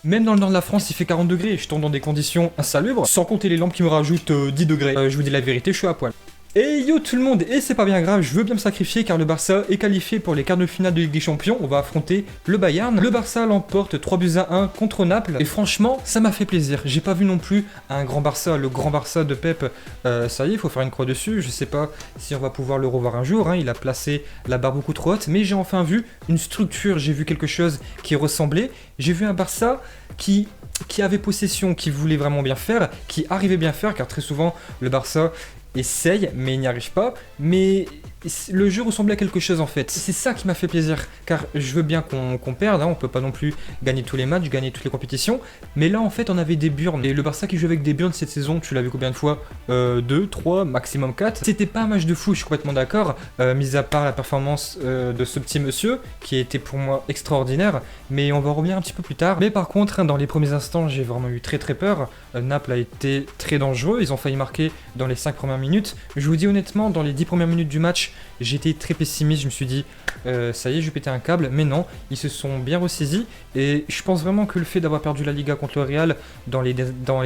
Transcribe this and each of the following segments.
Même dans le nord de la France, il fait 40 degrés, je tombe dans des conditions insalubres, sans compter les lampes qui me rajoutent 10 degrés. Je vous dis la vérité, je suis à poil. Et yo tout le monde, et c'est pas bien grave, je veux bien me sacrifier car le Barça est qualifié pour les quarts de finale de Ligue des Champions, on va affronter le Bayern. Le Barça l'emporte 3-1 contre Naples, et franchement, ça m'a fait plaisir. J'ai pas vu non plus un grand Barça, le grand Barça de Pep, ça y est, il faut faire une croix dessus, je sais pas si on va pouvoir le revoir un jour, hein, il a placé la barre beaucoup trop haute, mais j'ai enfin vu une structure, j'ai vu quelque chose qui ressemblait, j'ai vu un Barça qui avait possession, qui voulait vraiment bien faire, qui arrivait bien faire, car très souvent, le Barça essaye, mais il n'y arrive pas. Mais le jeu ressemblait à quelque chose en fait. C'est ça qui m'a fait plaisir, car je veux bien qu'on perde, hein, on peut pas non plus gagner tous les matchs, gagner toutes les compétitions. Mais là en fait on avait des burnes. Et le Barça qui joue avec des burnes cette saison, tu l'as vu combien de fois 2, 3, maximum 4. C'était pas un match de fou, je suis complètement d'accord, mis à part la performance de ce petit monsieur, qui était pour moi extraordinaire. Mais on va revenir un petit peu plus tard. Mais par contre, hein, dans les premiers instants, j'ai vraiment eu très peur. Naples a été très dangereux, ils ont failli marquer dans les 5 premières minutes. Je vous dis honnêtement, dans les 10 premières minutes du match, j'étais très pessimiste, je me suis dit ça y est, je vais péter un câble, mais non, ils se sont bien ressaisis et je pense vraiment que le fait d'avoir perdu la Liga contre le Real dans les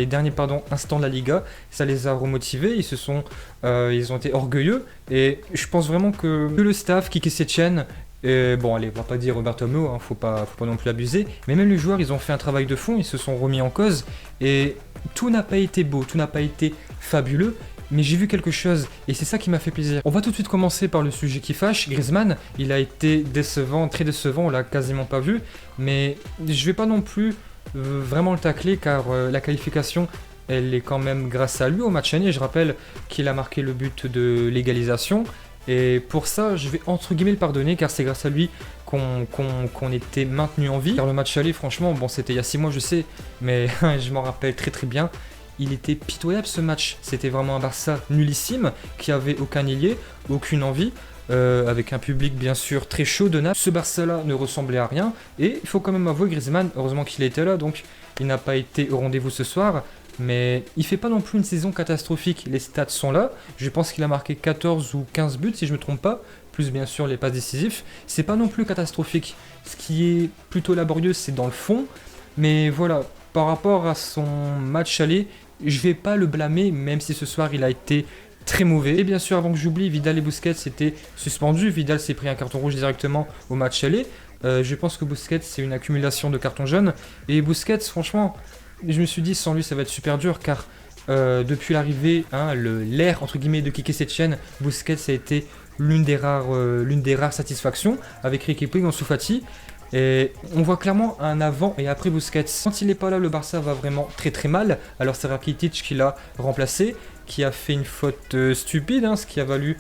derniers instants de la Liga, ça les a remotivés, ils ont été orgueilleux et je pense vraiment que le staff, Quique Setien, bon allez, on va pas dire Roberto Meo, hein, faut pas non plus abuser, mais même les joueurs, ils ont fait un travail de fond, ils se sont remis en cause et tout n'a pas été beau, tout n'a pas été fabuleux, mais j'ai vu quelque chose et c'est ça qui m'a fait plaisir. On va tout de suite commencer par le sujet qui fâche. Griezmann, il a été décevant, très décevant, on l'a quasiment pas vu, mais je vais pas non plus vraiment le tacler car la qualification, elle est quand même grâce à lui au match aller. Je rappelle qu'il a marqué le but de l'égalisation et pour ça je vais entre guillemets le pardonner car c'est grâce à lui qu'on était maintenu en vie. Car le match aller, franchement, bon c'était il y a 6 mois je sais, mais je m'en rappelle très bien. Il était pitoyable ce match, c'était vraiment un Barça nullissime, qui avait aucun ailier, aucune envie, avec un public bien sûr très chaud de Naples. Ce Barça-là ne ressemblait à rien, et il faut quand même avouer Griezmann, heureusement qu'il était là, donc il n'a pas été au rendez-vous ce soir, mais il fait pas non plus une saison catastrophique, les stats sont là, je pense qu'il a marqué 14 ou 15 buts si je me trompe pas, plus bien sûr les passes décisives, c'est pas non plus catastrophique. Ce qui est plutôt laborieux c'est dans le fond, mais voilà, par rapport à son match aller, je vais pas le blâmer, même si ce soir il a été très mauvais. Et bien sûr, avant que j'oublie, Vidal et Busquets étaient suspendus. Vidal s'est pris un carton rouge directement au match aller. Je pense que Busquets, c'est une accumulation de cartons jaunes. Et Busquets, franchement, je me suis dit, sans lui, ça va être super dur, car depuis l'arrivée, hein, l'ère entre guillemets de Quique Setien, Busquets a été l'une des rares satisfactions avec Riqui Puig, Ansu Fati. Et on voit clairement un avant et après Busquets. Quand il n'est pas là, le Barça va vraiment très mal. Alors c'est Rakitic qui l'a remplacé, qui a fait une faute stupide, hein, ce qui a valu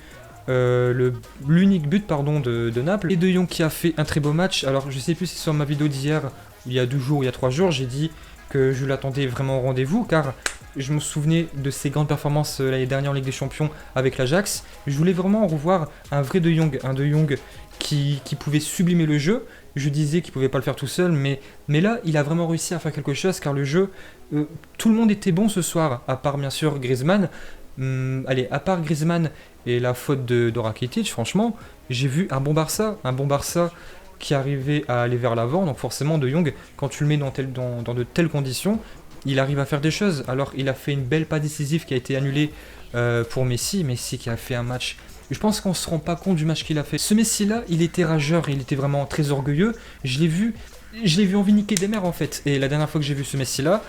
l'unique but de Naples. Et De Jong qui a fait un très beau match. Alors je sais plus si sur ma vidéo d'hier, il y a 2 jours ou il y a 3 jours, j'ai dit que je l'attendais vraiment au rendez-vous, car je me souvenais de ses grandes performances l'année dernière en Ligue des Champions avec l'Ajax. Je voulais vraiment revoir un vrai De Jong, un De Jong qui pouvait sublimer le jeu. Je disais qu'il pouvait pas le faire tout seul, mais là, il a vraiment réussi à faire quelque chose, car le jeu, tout le monde était bon ce soir, à part bien sûr Griezmann. Allez, à part Griezmann et la faute de Rakitic, franchement, j'ai vu un bon Barça qui arrivait à aller vers l'avant. Donc forcément, De Jong, quand tu le mets dans de telles conditions, il arrive à faire des choses. Alors, il a fait une belle passe décisive qui a été annulée pour Messi qui a fait un match. Je pense qu'on ne se rend pas compte du match qu'il a fait. Ce Messi-là, il était rageur, il était vraiment très orgueilleux. Je l'ai vu envie de niquer des mères en fait. Et la dernière fois que j'ai vu ce Messi-là,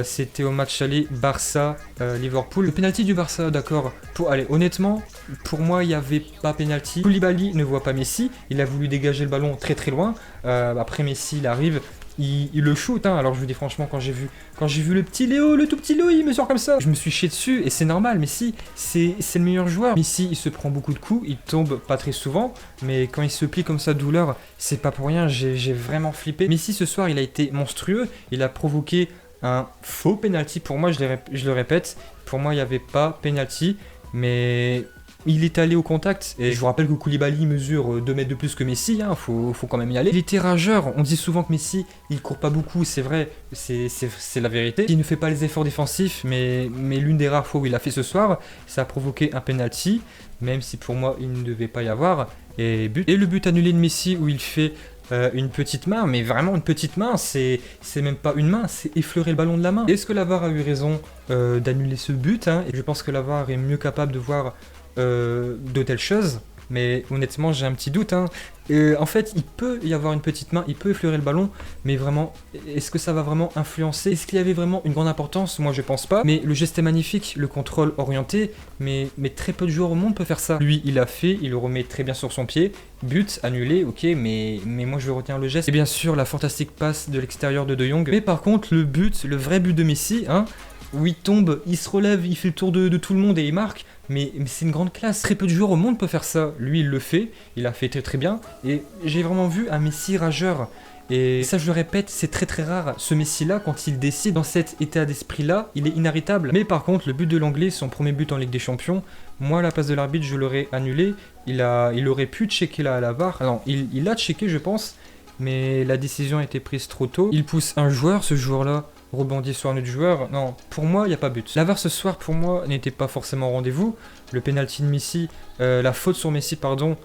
c'était au match aller Barça-Liverpool. Le penalty du Barça, d'accord. Allez, honnêtement, pour moi, il n'y avait pas penalty. Koulibaly ne voit pas Messi. Il a voulu dégager le ballon très loin. Après Messi, il arrive. Il le shoot, hein. Alors je vous dis franchement, quand j'ai vu le petit Léo, le tout petit Léo, il me sort comme ça, je me suis chié dessus, et c'est normal. Messi, c'est le meilleur joueur. Messi, il se prend beaucoup de coups, il tombe pas très souvent, mais quand il se plie comme ça de douleur, c'est pas pour rien, j'ai vraiment flippé. Messi, ce soir, il a été monstrueux, il a provoqué un faux penalty. Pour moi, je le répète, pour moi, il n'y avait pas penalty, mais il est allé au contact, et je vous rappelle que Koulibaly mesure 2 mètres de plus que Messi, hein, faut quand même y aller. Il était rageur, on dit souvent que Messi, il court pas beaucoup, c'est vrai, c'est la vérité. Il ne fait pas les efforts défensifs, mais l'une des rares fois où il a fait ce soir, ça a provoqué un penalty, même si pour moi il ne devait pas y avoir. Et le but annulé de Messi où il fait une petite main, mais vraiment une petite main, c'est même pas une main, c'est effleurer le ballon de la main. Est-ce que la VAR a eu raison d'annuler ce but, hein? Je pense que la VAR est mieux capable de voir de telles choses, mais honnêtement j'ai un petit doute, hein. En fait il peut y avoir une petite main, il peut effleurer le ballon, mais vraiment, est-ce que ça va vraiment influencer? Est-ce qu'il y avait vraiment une grande importance? Moi je pense pas, mais le geste est magnifique, le contrôle orienté, mais très peu de joueurs au monde peuvent faire ça. Lui il l'a fait, il le remet très bien sur son pied, but, annulé, ok, mais moi je vais retenir le geste. Et bien sûr la fantastique passe de l'extérieur de De Jong, mais par contre le but, le vrai but de Messi, hein, où il tombe, il se relève, il fait le tour de tout le monde et il marque. Mais c'est une grande classe. Très peu de joueurs au monde peuvent faire ça. Lui, il le fait. Il a fait très bien. Et j'ai vraiment vu un Messi rageur. Et ça, je le répète, c'est très rare. Ce Messi-là, quand il décide dans cet état d'esprit-là, il est inarrêtable. Mais par contre, le but de l'Anglais, son premier but en Ligue des Champions, moi, à la place de l'arbitre, je l'aurais annulé. Il aurait pu checker la VAR. Non, il a checké, je pense. Mais la décision a été prise trop tôt. Il pousse un joueur, ce joueur-là rebondit sur un autre joueur. Non, pour moi, il n'y a pas but. La VAR ce soir, pour moi, n'était pas forcément au rendez-vous. Le penalty de Messi, la faute sur Messi, pardon,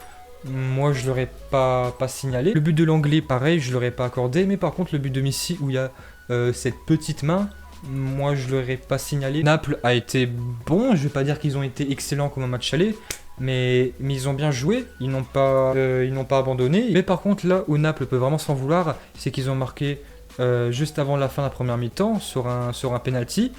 moi, je l'aurais pas signalé. Le but de l'Anglais, pareil, je l'aurais pas accordé. Mais par contre, le but de Messi, où il y a cette petite main, moi, je l'aurais pas signalé. Naples a été bon. Je vais pas dire qu'ils ont été excellents comme un match aller. Mais ils ont bien joué, ils n'ont pas abandonné. Mais par contre, là où Naples peut vraiment s'en vouloir, c'est qu'ils ont marqué juste avant la fin de la première mi-temps sur un penalty.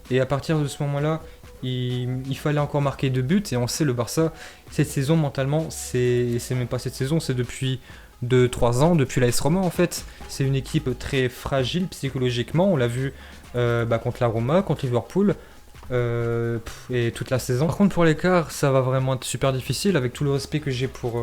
Et à partir de ce moment-là, il fallait encore marquer 2 buts. Et on sait, le Barça, cette saison, mentalement, c'est même pas cette saison, c'est depuis 2-3 ans, depuis l'AS Roma en fait. C'est une équipe très fragile psychologiquement. On l'a vu contre la Roma, contre Liverpool. Et toute la saison. Par contre pour l'écart ça va vraiment être super difficile avec tout le respect que j'ai pour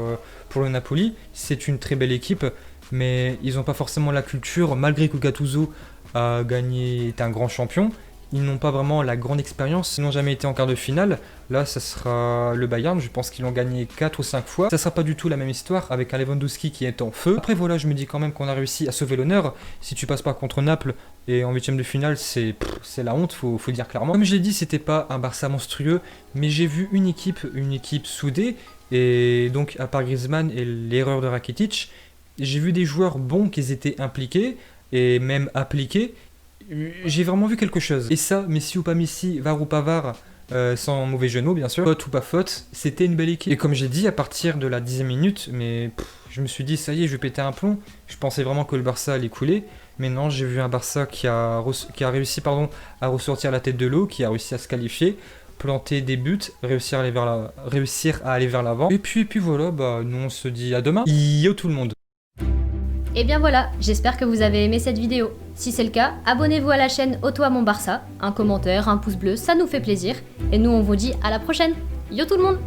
le Napoli. C'est une très belle équipe mais ils n'ont pas forcément la culture, malgré que Gattuso a gagné, est un grand champion. Ils n'ont pas vraiment la grande expérience, ils n'ont jamais été en quart de finale. Là, ça sera le Bayern, je pense qu'ils l'ont gagné 4 ou 5 fois. Ça sera pas du tout la même histoire avec un Lewandowski qui est en feu. Après voilà, je me dis quand même qu'on a réussi à sauver l'honneur. Si tu passes pas contre Naples et en 8ème de finale, c'est la honte, faut dire clairement. Comme je l'ai dit, c'était pas un Barça monstrueux, mais j'ai vu une équipe soudée. Et donc, à part Griezmann et l'erreur de Rakitic, j'ai vu des joueurs bons qui étaient impliqués et même appliqués. J'ai vraiment vu quelque chose. Et ça, Messi ou pas Messi, VAR ou pas VAR, sans mauvais jeu de mots bien sûr, faute ou pas faute, c'était une belle équipe. Et comme j'ai dit, à partir de la 10e minute, je me suis dit ça y est, je vais péter un plomb. Je pensais vraiment que le Barça allait couler. Mais non, j'ai vu un Barça qui a réussi à ressortir la tête de l'eau, qui a réussi à se qualifier, planter des buts, réussir à aller vers l'avant. Et puis voilà, nous on se dit à demain. Yo tout le monde. Et bien voilà, j'espère que vous avez aimé cette vidéo. Si c'est le cas, abonnez-vous à la chaîne Otto à mon Barça, un commentaire, un pouce bleu, ça nous fait plaisir. Et nous on vous dit à la prochaine. Yo tout le monde!